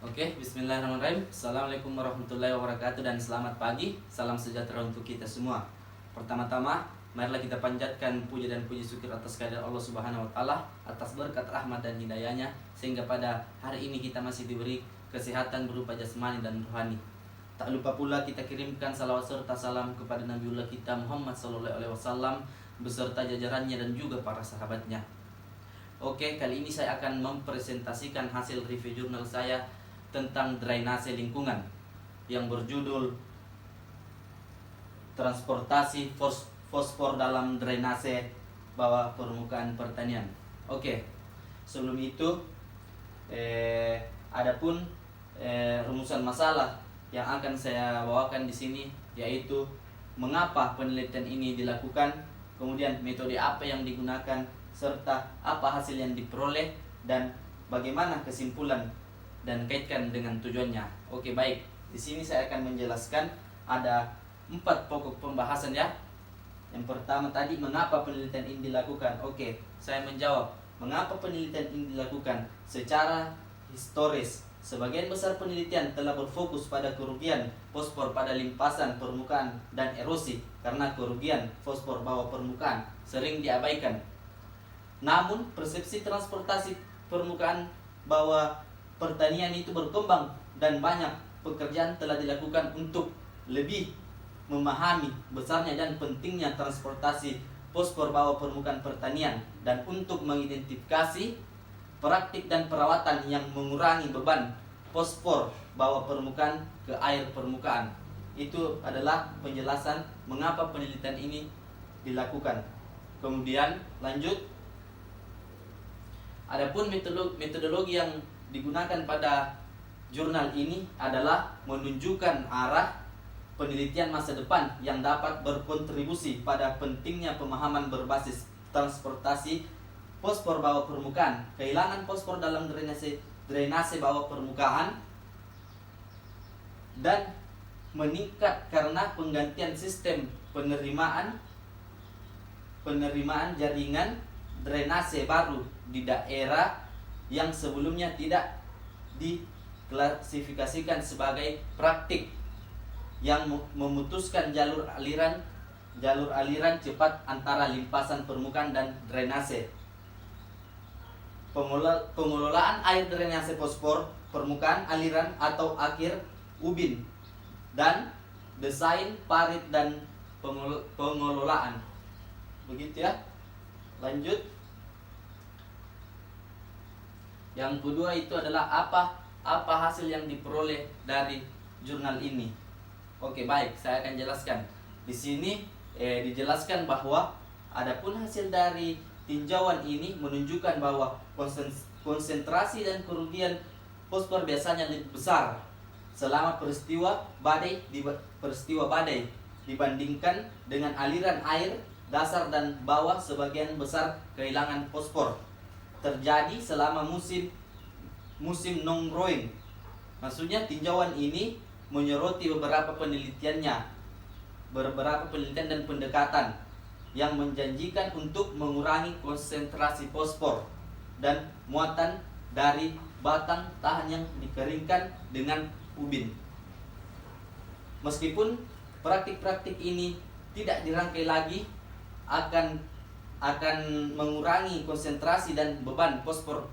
Oke, bismillahirrahmanirrahim. Assalamualaikum warahmatullahi wabarakatuh dan selamat pagi. Salam sejahtera untuk kita semua. Pertama-tama, marilah kita panjatkan puja dan puji syukur atas kehadirat Allah Subhanahu wa taala, atas berkat rahmat dan hidayahnya sehingga pada hari ini kita masih diberi kesehatan berupa jasmani dan rohani. Tak lupa pula kita kirimkan salawat serta salam kepada Nabiullah kita Muhammad SAW beserta jajarannya dan juga para sahabatnya. Oke, kali ini saya akan mempresentasikan hasil review jurnal saya tentang drainase lingkungan yang berjudul Transportasi Fosfor dalam Drainase Bawah Permukaan Pertanian. Oke, sebelum itu adapun rumusan masalah yang akan saya bawakan di sini yaitu mengapa penelitian ini dilakukan, kemudian metode apa yang digunakan, serta apa hasil yang diperoleh dan bagaimana kesimpulan dan kaitkan dengan tujuannya. Oke, baik. Di sini saya akan menjelaskan ada 4 pokok pembahasan ya. Yang pertama tadi, mengapa penelitian ini dilakukan? Oke, saya menjawab. Mengapa penelitian ini dilakukan? Secara historis, sebagian besar penelitian telah berfokus pada kerugian fosfor pada limpasan permukaan dan erosi karena kerugian fosfor bawah permukaan sering diabaikan. Namun, persepsi transportasi permukaan bawah pertanian itu berkembang dan banyak pekerjaan telah dilakukan untuk lebih memahami besarnya dan pentingnya transportasi fosfor bawah permukaan pertanian dan untuk mengidentifikasi praktik dan perawatan yang mengurangi beban fosfor bawah permukaan ke air permukaan. Itu adalah penjelasan mengapa penelitian ini dilakukan. Kemudian lanjut, adapun metodologi yang digunakan pada jurnal ini adalah menunjukkan arah penelitian masa depan yang dapat berkontribusi pada pentingnya pemahaman berbasis transportasi fosfor bawah permukaan, kehilangan fosfor dalam drainase bawah permukaan, dan meningkat karena penggantian sistem penerimaan jaringan drainase baru di daerah yang sebelumnya tidak diklasifikasikan sebagai praktik yang memutuskan jalur aliran cepat antara limpasan permukaan dan drainase. Pengelolaan air drainase fosfor permukaan aliran atau akhir ubin dan desain parit dan pengelolaan. Begitu ya. Lanjut. Yang kedua itu adalah apa hasil yang diperoleh dari jurnal ini. Oke, baik, saya akan jelaskan. Di sini dijelaskan bahwa adapun hasil dari tinjauan ini menunjukkan bahwa konsentrasi dan kerugian fosfor biasanya lebih besar selama peristiwa badai dibandingkan dengan aliran air dasar dan bawah. Sebagian besar kehilangan fosfor terjadi selama musim non-growing. Maksudnya tinjauan ini menyoroti beberapa penelitian dan pendekatan yang menjanjikan untuk mengurangi konsentrasi fosfor dan muatan dari batang tahan yang dikeringkan dengan ubin. Meskipun praktik-praktik ini tidak dirangkai lagi akan mengurangi konsentrasi dan beban fosfor.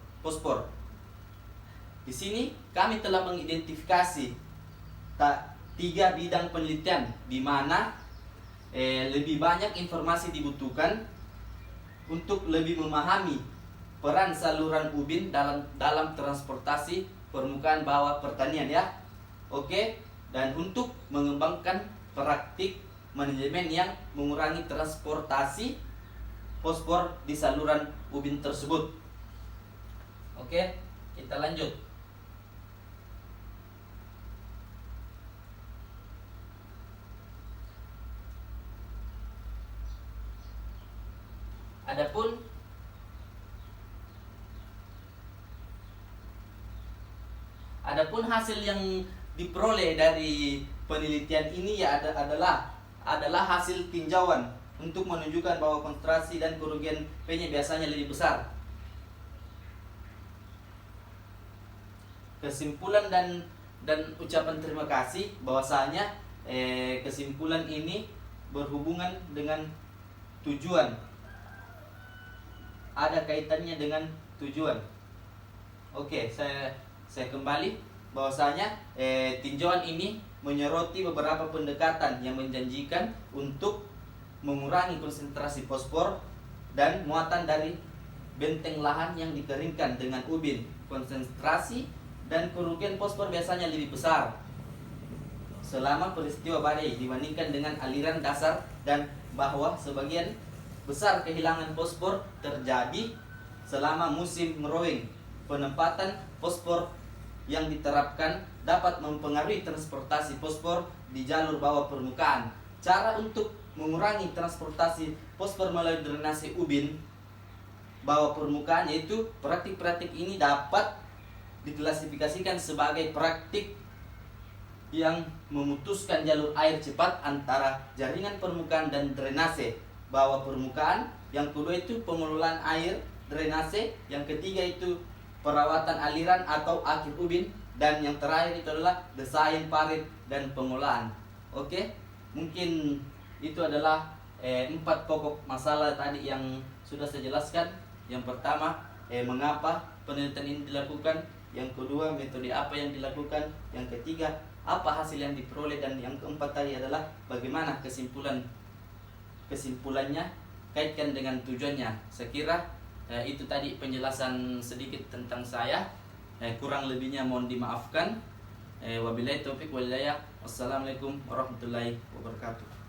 Di sini kami telah mengidentifikasi 3 bidang penelitian di mana lebih banyak informasi dibutuhkan untuk lebih memahami peran saluran ubin dalam transportasi permukaan bawah pertanian ya. Oke, dan untuk mengembangkan praktik manajemen yang mengurangi transportasi fosfor di saluran ubin tersebut. Oke, kita lanjut. Adapun hasil yang diperoleh dari penelitian ini ya adalah hasil tinjauan untuk menunjukkan bahwa konsentrasi dan kerugian P-nya biasanya lebih besar. kesimpulan dan ucapan terima kasih bahwasanya kesimpulan ini berhubungan dengan tujuan, ada kaitannya dengan tujuan. Oke, saya kembali bahwasanya tinjauan ini menyoroti beberapa pendekatan yang menjanjikan untuk mengurangi konsentrasi fosfor dan muatan dari benteng lahan yang dikeringkan dengan ubin. Konsentrasi dan kerugian fosfor biasanya lebih besar selama peristiwa badai dibandingkan dengan aliran dasar, dan bahwa sebagian besar kehilangan fosfor terjadi selama musim ngerowing. Penempatan fosfor yang diterapkan dapat mempengaruhi transportasi fosfor di jalur bawah permukaan. Cara untuk mengurangi transportasi fosfor melalui drainase ubin bawah permukaan, yaitu praktik-praktik ini dapat diklasifikasikan sebagai praktik yang memutuskan jalur air cepat antara jaringan permukaan dan drainase bawah permukaan. Yang kedua itu pengelolaan air drainase. Yang ketiga itu perawatan aliran atau akhir ubin. Dan yang terakhir itu adalah desain parit dan pengolahan. Oke, mungkin itu adalah 4 pokok masalah tadi yang sudah saya jelaskan. Yang pertama, mengapa penelitian ini dilakukan. Yang kedua, metode apa yang dilakukan. Yang ketiga, apa hasil yang diperoleh. Dan yang keempat tadi adalah bagaimana kesimpulannya, kaitkan dengan tujuannya. Saya kira itu tadi penjelasan sedikit tentang saya. Kurang lebihnya mohon dimaafkan. Wabillahi taufik wal hidayah. Wassalamualaikum warahmatullahi wabarakatuh.